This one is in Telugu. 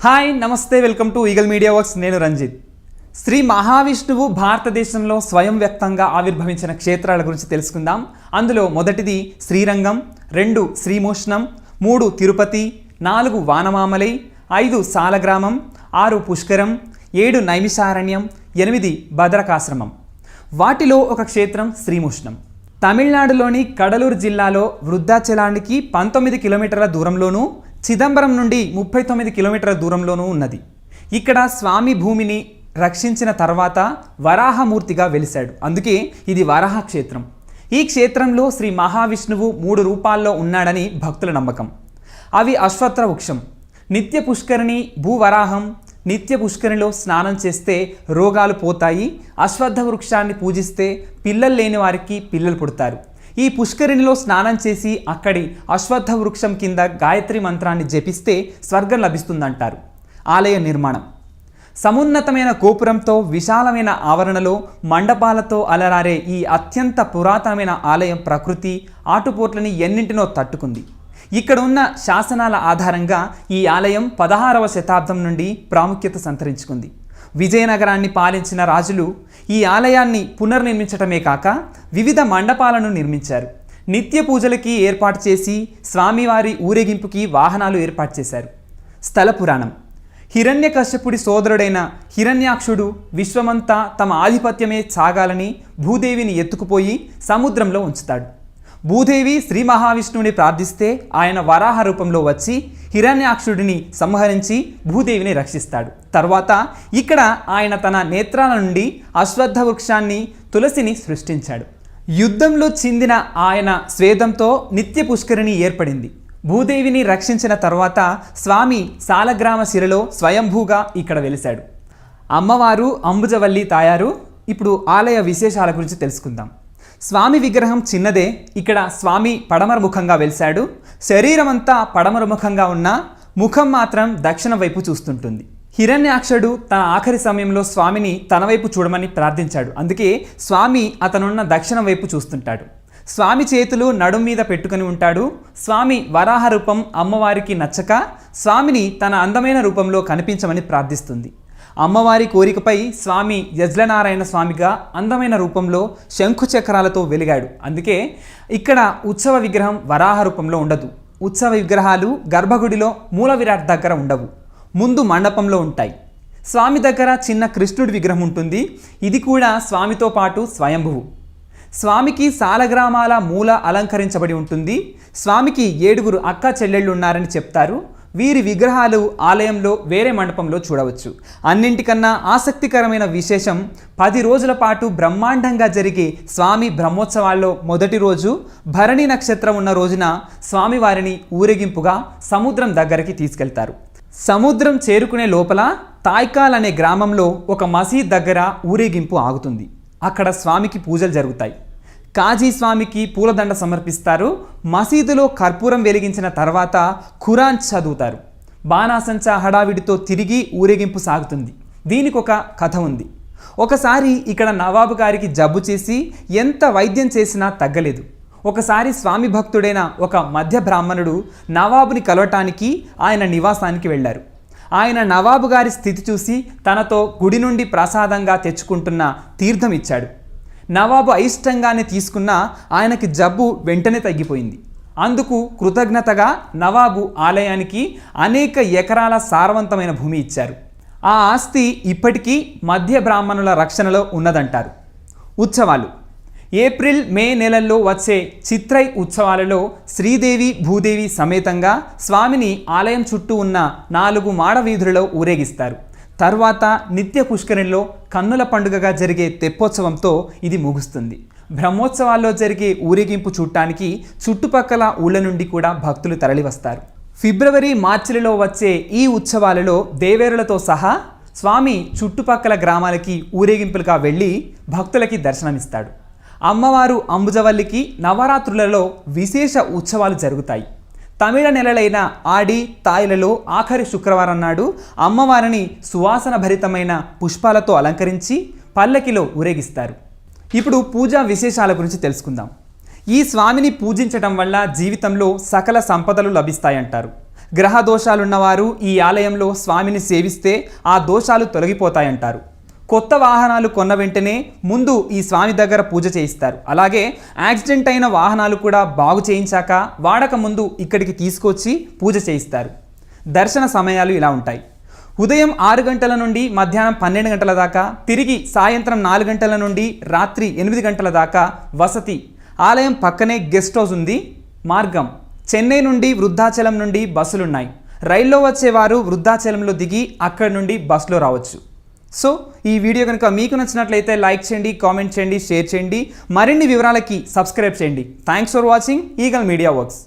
హాయ్ నమస్తే welcome to eagle media works. నేను రంజిత్. శ్రీ మహావిష్ణువు భారతదేశంలో స్వయం వ్యక్తంగా ఆవిర్భవించిన క్షేత్రాల గురించి తెలుసుకుందాం. అందులో మొదటిది శ్రీరంగం, 2 శ్రీమూష్ణం, 3 తిరుపతి, 4 వానమామలై, 5 సాలగ్రామం, 6 పుష్కరం, 7 నైమిషారణ్యం, 8 భద్రకాశ్రమం. వాటిలో ఒక క్షేత్రం శ్రీమూష్ణం. తమిళనాడులోని కడలూరు జిల్లాలో వృద్ధాచలానికి 19 కిలోమీటర్ల దూరంలోనూ, చిదంబరం నుండి 39 కిలోమీటర్ల దూరంలోనూ ఉన్నది. ఇక్కడ స్వామి భూమిని రక్షించిన తర్వాత వరాహమూర్తిగా వెలిశాడు. అందుకే ఇది వరాహ క్షేత్రం. ఈ క్షేత్రంలో శ్రీ మహావిష్ణువు 3 రూపాల్లో ఉన్నాడని భక్తుల నమ్మకం. అవి అశ్వత్థ వృక్షం, నిత్య పుష్కరిణి, భూవరాహం. నిత్య పుష్కరిణిలో స్నానం చేస్తే రోగాలు పోతాయి. అశ్వత్థ వృక్షాన్ని పూజిస్తే పిల్లలు లేని వారికి పిల్లలు పుడతారు. ఈ పుష్కరిణిలో స్నానం చేసి అక్కడి అశ్వత్థ వృక్షం కింద గాయత్రి మంత్రాన్ని జపిస్తే స్వర్గం లభిస్తుందంటారు. ఆలయ నిర్మాణం సమున్నతమైన గోపురంతో, విశాలమైన ఆవరణలో మండపాలతో అలరారే ఈ అత్యంత పురాతనమైన ఆలయం ప్రకృతి ఆటుపోట్లని ఎన్నింటినో తట్టుకుంది. ఇక్కడ ఉన్న శాసనాల ఆధారంగా ఈ ఆలయం 16వ శతాబ్దం నుండి ప్రాముఖ్యత సంతరించుకుంది. విజయనగరాన్ని పాలించిన రాజులు ఈ ఆలయాన్ని పునర్నిర్మించటమే కాక వివిధ మండపాలను నిర్మించారు. నిత్య పూజలకి ఏర్పాటు చేసి స్వామివారి ఊరేగింపుకి వాహనాలు ఏర్పాటు చేశారు. స్థల పురాణం హిరణ్యకశ్యపుడి సోదరుడైన హిరణ్యాక్షుడు విశ్వమంతా తమ ఆధిపత్యమే సాగాలని భూదేవిని ఎత్తుకుపోయి సముద్రంలో ఉంచుతాడు. భూదేవి శ్రీ మహావిష్ణువుని ప్రార్థిస్తే ఆయన వరాహ రూపంలో వచ్చి హిరణ్యాక్షుడిని సంహరించి భూదేవిని రక్షిస్తాడు. తర్వాత ఇక్కడ ఆయన తన నేత్రాల నుండి అశ్వత్థ వృక్షాన్ని, తులసిని సృష్టించాడు. యుద్ధంలో చిందిన ఆయన స్వేదంతో నిత్య పుష్కరిణి ఏర్పడింది. భూదేవిని రక్షించిన తర్వాత స్వామి సాలగ్రామ శిలలో స్వయంభూగా ఇక్కడ వెలిశాడు. అమ్మవారు అంబుజవల్లి తాయారు. ఇప్పుడు ఆలయ విశేషాల గురించి తెలుసుకుందాం. స్వామి విగ్రహం చిన్నదే. ఇక్కడ స్వామి పడమర ముఖంగా వెలిశాడు. శరీరం అంతా పడమర ముఖంగా ఉన్న ముఖం మాత్రం దక్షిణ వైపు చూస్తుంటుంది. హిరణ్యాక్షుడు తన ఆఖరి సమయంలో స్వామిని తన వైపు చూడమని ప్రార్థించాడు. అందుకే స్వామి అతనున్న దక్షిణ వైపు చూస్తుంటాడు. స్వామి చేతులు నడుం మీద పెట్టుకుని ఉంటాడు. స్వామి వరాహ రూపం అమ్మవారికి నచ్చక స్వామిని తన అందమైన రూపంలో కనిపించమని ప్రార్థిస్తుంది. అమ్మవారి కోరికపై స్వామి యజ్లనారాయణ స్వామిగా అందమైన రూపంలో శంఖు చక్రాలతో వెలిగాడు. అందుకే ఇక్కడ ఉత్సవ విగ్రహం వరాహ రూపంలో ఉండదు. ఉత్సవ విగ్రహాలు గర్భగుడిలో మూల విరాట్ దగ్గర ఉండవు, ముందు మండపంలో ఉంటాయి. స్వామి దగ్గర చిన్న కృష్ణుడి విగ్రహం ఉంటుంది. ఇది కూడా స్వామితో పాటు స్వయంభువు. స్వామికి సాలగ్రామాల మూల అలంకరించబడి ఉంటుంది. స్వామికి 7 అక్క చెల్లెళ్ళు ఉన్నారని చెప్తారు. వీరి విగ్రహాలు ఆలయంలో వేరే మండపంలో చూడవచ్చు. అన్నింటికన్నా ఆసక్తికరమైన విశేషం 10 రోజుల పాటు బ్రహ్మాండంగా జరిగే స్వామి బ్రహ్మోత్సవాల్లో మొదటి రోజు భరణి నక్షత్రం ఉన్న రోజున స్వామివారిని ఊరేగింపుగా సముద్రం దగ్గరికి తీసుకెళ్తారు. సముద్రం చేరుకునే లోపల తాయ్కాల్ అనే గ్రామంలో ఒక మసీద్ దగ్గర ఊరేగింపు ఆగుతుంది. అక్కడ స్వామికి పూజలు జరుగుతాయి. కాజీ స్వామికి పూలదండ సమర్పిస్తారు. మసీదులో కర్పూరం వెలిగించిన తర్వాత ఖురాన్ చదువుతారు. బాణాసంచా హడావిడితో తిరిగి ఊరేగింపు సాగుతుంది. దీనికి ఒక కథ ఉంది. ఒకసారి ఇక్కడ నవాబు గారికి జబ్బు చేసి ఎంత వైద్యం చేసినా తగ్గలేదు. ఒకసారి స్వామి భక్తుడైన ఒక మధ్య బ్రాహ్మణుడు నవాబుని కలవటానికి ఆయన నివాసానికి వెళ్ళారు. ఆయన నవాబు గారి స్థితి చూసి తనతో గుడి నుండి ప్రసాదంగా తెచ్చుకుంటున్న తీర్థం ఇచ్చాడు. నవాబు అయిష్టంగానే తీసుకున్న ఆయనకి జబ్బు వెంటనే తగ్గిపోయింది. అందుకు కృతజ్ఞతగా నవాబు ఆలయానికి అనేక ఎకరాల సారవంతమైన భూమి ఇచ్చారు. ఆ ఆస్తి ఇప్పటికీ మధ్య బ్రాహ్మణుల రక్షణలో ఉన్నదంటారు. ఉత్సవాలు ఏప్రిల్, మే నెలల్లో వచ్చే చిత్రై ఉత్సవాలలో శ్రీదేవి భూదేవి సమేతంగా స్వామిని ఆలయం చుట్టూ ఉన్న 4 మాడ వీధులలో ఊరేగిస్తారు. తర్వాత నిత్య పుష్కరిణిలో కన్నుల పండుగగా జరిగే తెప్పోత్సవంతో ఇది ముగుస్తుంది. బ్రహ్మోత్సవాల్లో జరిగే ఊరేగింపు చూడటానికి చుట్టుపక్కల ఊళ్ళ నుండి కూడా భక్తులు తరలివస్తారు. ఫిబ్రవరి, మార్చిలలో వచ్చే ఈ ఉత్సవాలలో దేవేరులతో సహా స్వామి చుట్టుపక్కల గ్రామాలకి ఊరేగింపులుగా వెళ్ళి భక్తులకి దర్శనమిస్తాడు. అమ్మవారు అంబుజవల్లికి నవరాత్రులలో విశేష ఉత్సవాలు జరుగుతాయి. తమిళ నెలలైన ఆడి, తాయిలలో ఆఖరి శుక్రవారం నాడు అమ్మవారిని సువాసన భరితమైన పుష్పాలతో అలంకరించి పల్లకిలో ఊరేగిస్తారు. ఇప్పుడు పూజా విశేషాల గురించి తెలుసుకుందాం. ఈ స్వామిని పూజించడం వల్ల జీవితంలో సకల సంపదలు లభిస్తాయంటారు. గ్రహ దోషాలున్నవారు ఈ ఆలయంలో స్వామిని సేవిస్తే ఆ దోషాలు తొలగిపోతాయంటారు. కొత్త వాహనాలు కొన్న వెంటనే ముందు ఈ స్వామి దగ్గర పూజ చేయిస్తారు. అలాగే యాక్సిడెంట్ అయిన వాహనాలు కూడా బాగు చేయించాక వాడక ముందు ఇక్కడికి తీసుకొచ్చి పూజ చేయిస్తారు. దర్శన సమయాలు ఇలా ఉంటాయి. ఉదయం 6 గంటల నుండి మధ్యాహ్నం 12 గంటల దాకా, తిరిగి సాయంత్రం 4 గంటల నుండి రాత్రి 8 గంటల దాకా వసతి. ఆలయం పక్కనే గెస్ట్ హౌస్ ఉంది. మార్గం: చెన్నై నుండి వృద్ధాచలం నుండి బస్సులున్నాయి. రైల్లో వచ్చేవారు వృద్ధాచలంలో దిగి అక్కడి నుండి బస్సులో రావచ్చు. సో ఈ వీడియో కనుక మీకు నచ్చినట్లయితే లైక్ చేయండి, కామెంట్ చేయండి, షేర్ చేయండి. మరిన్ని వివరాలకి సబ్స్క్రైబ్ చేయండి. Thanks for watching eagle media works.